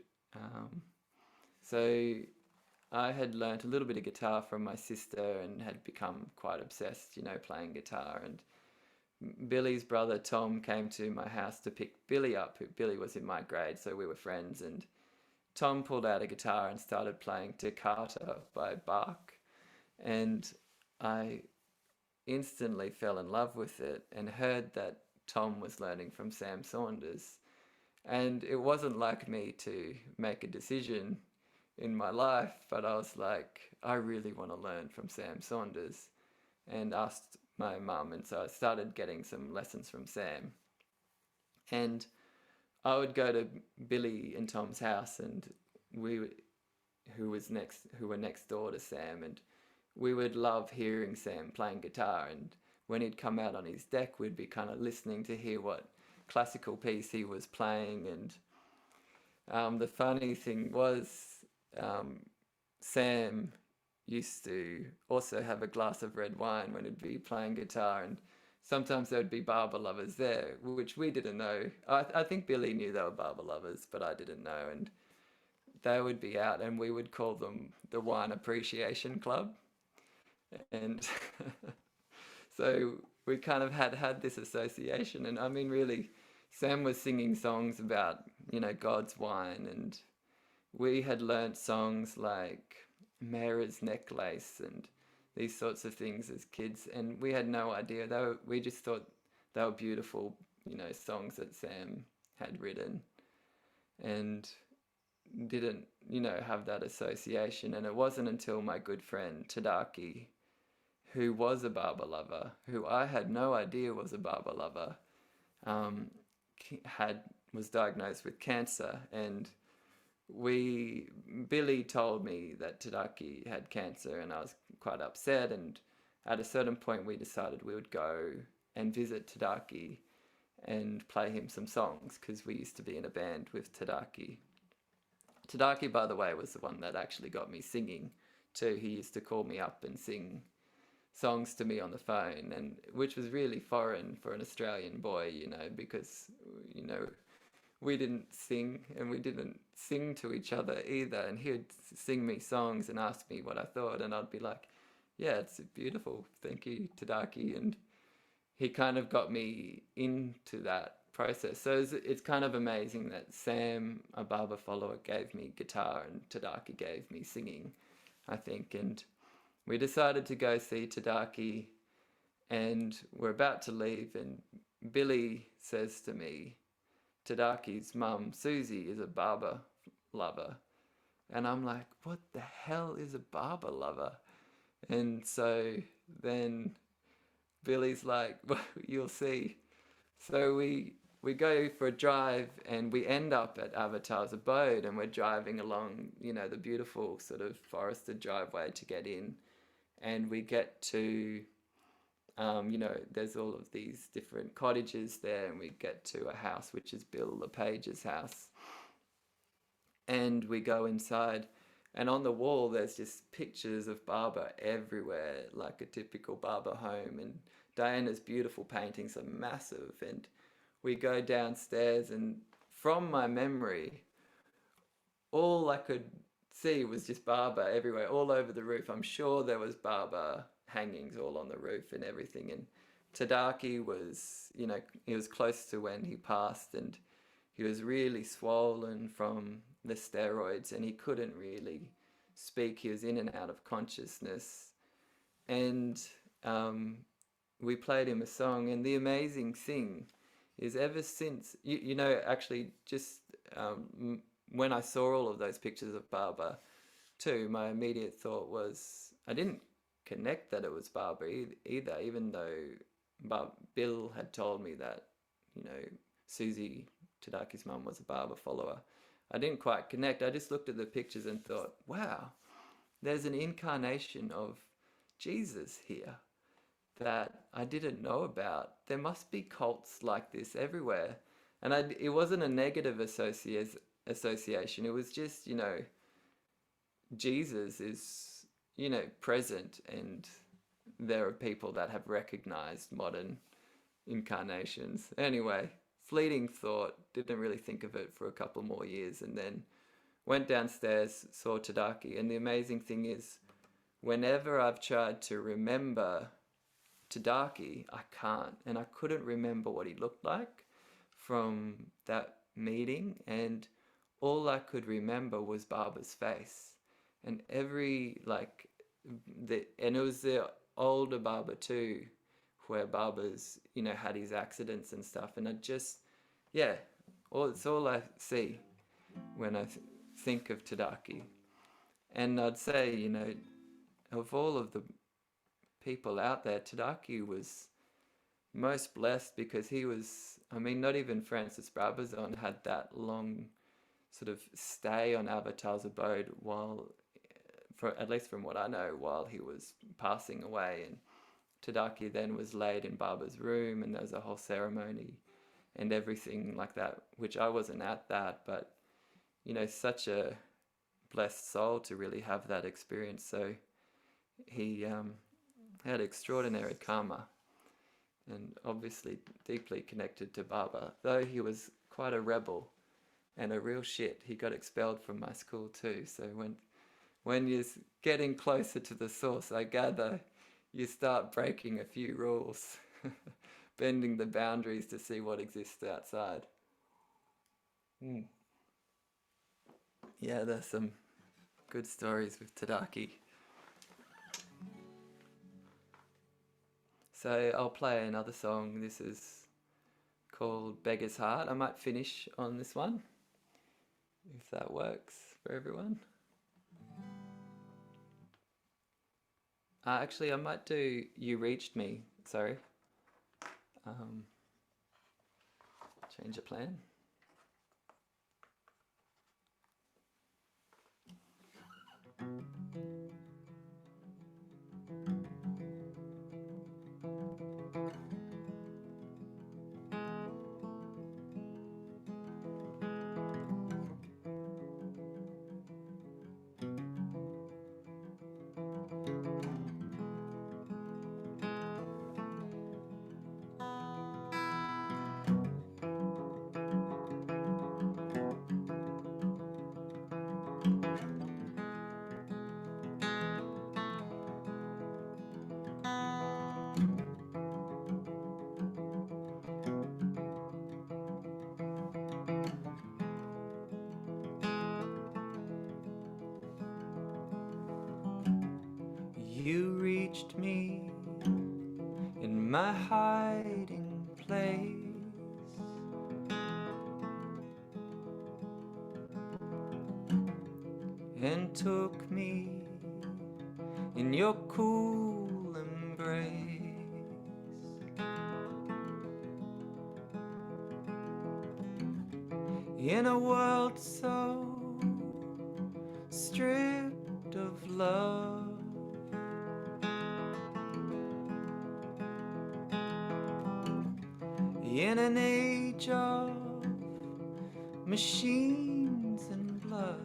Speaker 2: so I had learnt a little bit of guitar from my sister and had become quite obsessed, playing guitar. And Billy's brother Tom came to my house to pick Billy up. Billy was in my grade, so we were friends, and Tom pulled out a guitar and started playing Toccata by Bach, and I instantly fell in love with it and heard that Tom was learning from Sam Saunders. And it wasn't like me to make a decision in my life, but I was like, I really want to learn from Sam Saunders, and asked my mum, and so I started getting some lessons from Sam. And I would go to Billy and Tom's house, and who were next door to Sam, and we would love hearing Sam playing guitar. And when he'd come out on his deck, we'd be kind of listening to hear what classical piece he was playing. And the funny thing was, Sam used to also have a glass of red wine when he'd be playing guitar, and sometimes there would be Baba lovers there, which we didn't know. I think Billy knew they were Baba lovers, but I didn't know. And they would be out, and we would call them the Wine Appreciation Club. And so we kind of had this association. And I mean, really, Sam was singing songs about, God's wine, and we had learnt songs like Mare's Necklace and these sorts of things as kids, and we had no idea. We just thought they were beautiful, songs that Sam had written, and didn't, have that association. And it wasn't until my good friend Tadaki, who was a Baba lover, who I had no idea was a Baba lover, was diagnosed with cancer. And Billy told me that Tadaki had cancer, and I was quite upset. And at a certain point, we decided we would go and visit Tadaki and play him some songs, because we used to be in a band with Tadaki. Tadaki, by the way, was the one that actually got me singing too. He used to call me up and sing songs to me on the phone, and which was really foreign for an Australian boy, because we didn't sing, and we didn't sing to each other either. And he would sing me songs and ask me what I thought, and I'd be like, yeah, it's beautiful, thank you, Tadaki. And he kind of got me into that process. So it's kind of amazing that Sam, a Barber follower, gave me guitar and Tadaki gave me singing, I think. And we decided to go see Tadaki, and we're about to leave, and Billy says to me, Tadaki's mum, Susie, is a Barber lover. And I'm like, what the hell is a Barber lover? And so then Billy's like, well, you'll see. So we go for a drive, and we end up at Avatar's abode, and we're driving along, the beautiful sort of forested driveway to get in. And we get to, there's all of these different cottages there, and we get to a house, which is Bill LePage's house. And we go inside, and on the wall there's just pictures of Barber everywhere, like a typical Barber home. And Diana's beautiful paintings are massive. And we go downstairs, and from my memory, all I could see was just Barber everywhere, all over the roof. I'm sure there was Barber hangings all on the roof and everything. And Tadaki was, he was close to when he passed, and he was really swollen from the steroids, and he couldn't really speak. He was in and out of consciousness. And we played him a song, and the amazing thing is, ever since, actually just when I saw all of those pictures of Barber too, my immediate thought was, I didn't connect that it was Barber either, even though Bill had told me that, Susie, Tadaki's mum, was a Barber follower. I didn't quite connect. I just looked at the pictures and thought, wow, there's an incarnation of Jesus here that I didn't know about. There must be cults like this everywhere. And it wasn't a negative association. It was just, Jesus is, present, and there are people that have recognized modern incarnations. Anyway, fleeting thought, didn't really think of it for a couple more years, and then went downstairs, saw Tadaki. And the amazing thing is, whenever I've tried to remember Tadaki, I can't. And I couldn't remember what he looked like from that meeting, and all I could remember was Barber's face. And and it was the older Barber too, where Barber's, had his accidents and stuff. And it's all I see when I think of Tadaki. And I'd say, of all of the people out there, Tadaki was most blessed, because he was, not even Francis Brabazon had that long sort of stay on Avatar's abode, at least from what I know, while he was passing away. And Tadaki then was laid in Barber's room, and there was a whole ceremony and everything like that, which I wasn't at that, but such a blessed soul to really have that experience. So he had extraordinary karma, and obviously deeply connected to Barber. Though he was quite a rebel and a real shit, he got expelled from my school too. So when you're getting closer to the source, I gather you start breaking a few rules, bending the boundaries to see what exists outside. Yeah, there's some good stories with Tadaki. So I'll play another song. This is called Beggar's Heart. I might finish on this one, if that works for everyone. Actually, I might do You Reached Me. Sorry. Change of plan. you reached me in my hiding place. And took me in your cool embrace. In a world so stripped of love, in an age of machines and blood,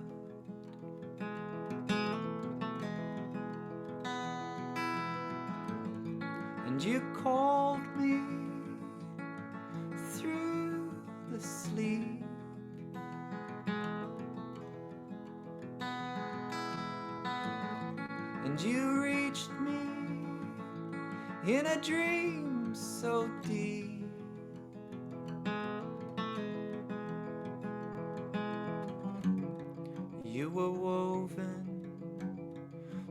Speaker 2: and you called me through the sleep. And you reached me in a dream so deep. You were woven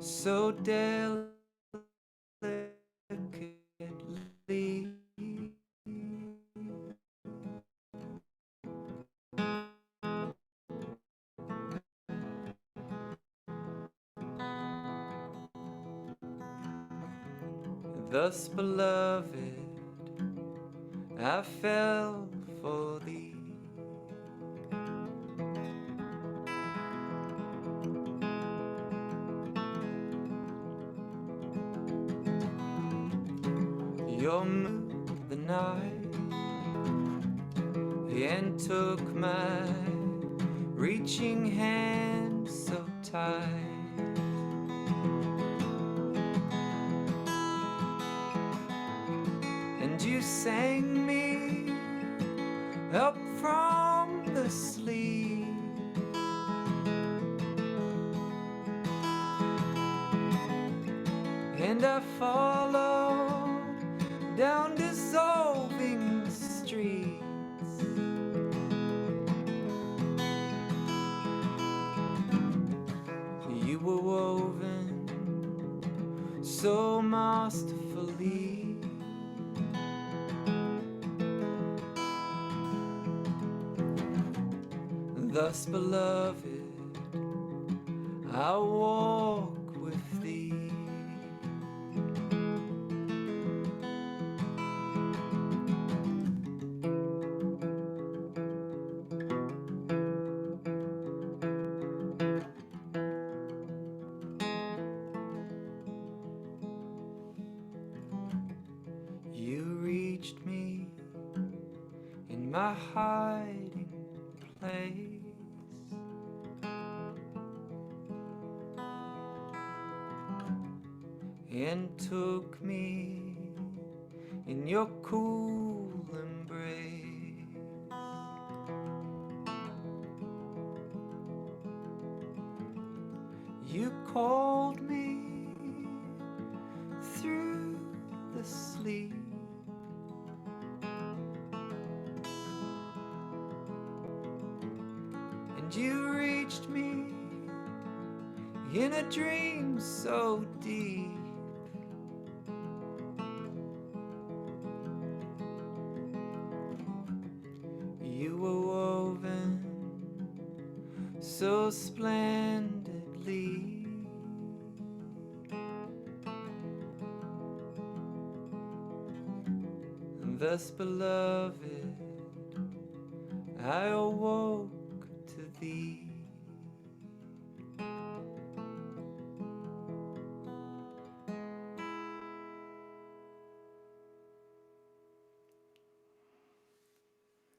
Speaker 2: so delicately. Thus, beloved, I fell for thee. You moved the night and took my reaching hand so tight. And you sang me up from the sleep. And I followed down dissolving streets. You were woven so masterfully. Thus, beloved, I walk with thee. You reached me in my hiding place. And took me in your cool embrace. You called me through the sleep. And you reached me in a dream so deep. You were woven so splendidly. And thus, beloved, I awoke to thee.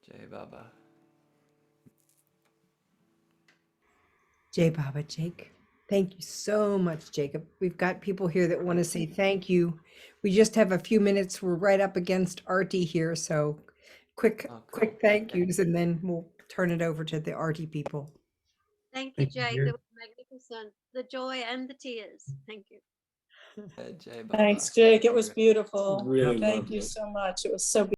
Speaker 2: Jai Baba.
Speaker 3: Jai Baba, Jake. Thank you so much, Jacob. We've got people here that want to say thank you. We just have a few minutes. We're right up against Artie here, so quick thank yous, and then we'll turn it over to the Artie people.
Speaker 1: Thank you, Jake. That was magnificent. The joy and the tears. Thank you.
Speaker 2: Jai Baba.
Speaker 4: Thanks, Jake. It was beautiful.
Speaker 5: Really
Speaker 4: Thank
Speaker 5: loved
Speaker 4: you
Speaker 5: it.
Speaker 4: so much. It was so beautiful.